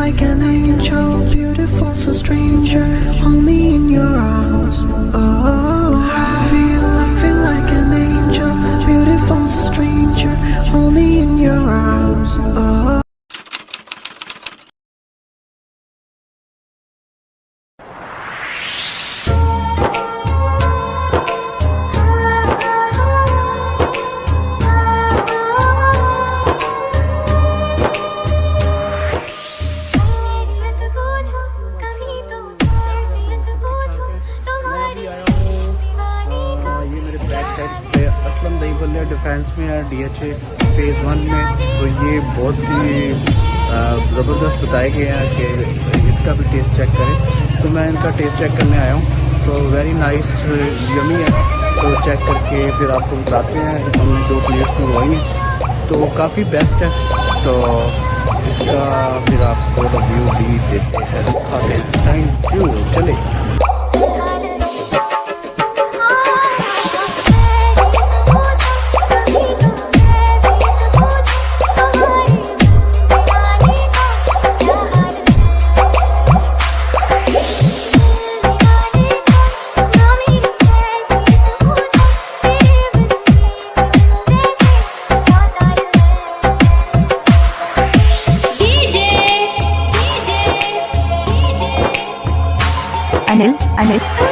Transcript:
like an angel, beautiful, so stranger. Hold me in your arms. Oh, I feel like an angel, beautiful, so stranger. Hold me in your arms. Oh. दही बल्ले defence में है DHA phase 1 में। तो ये बहुत ही ज़बरदस्त बताए गए हैं कि इसका भी टेस्ट चेक करें। तो मैं इनका टेस्ट चेक करने आया हूँ। तो वेरी नाइस, यमी है। तो चेक करके फिर आपको बताते हैं। हमने 2 प्लेट्स मंगवाई हैं तो काफ़ी बेस्ट है। तो इसका फिर आपको रिव्यू भी देते हैं, दिखाते हैं। Thank you. चले Anil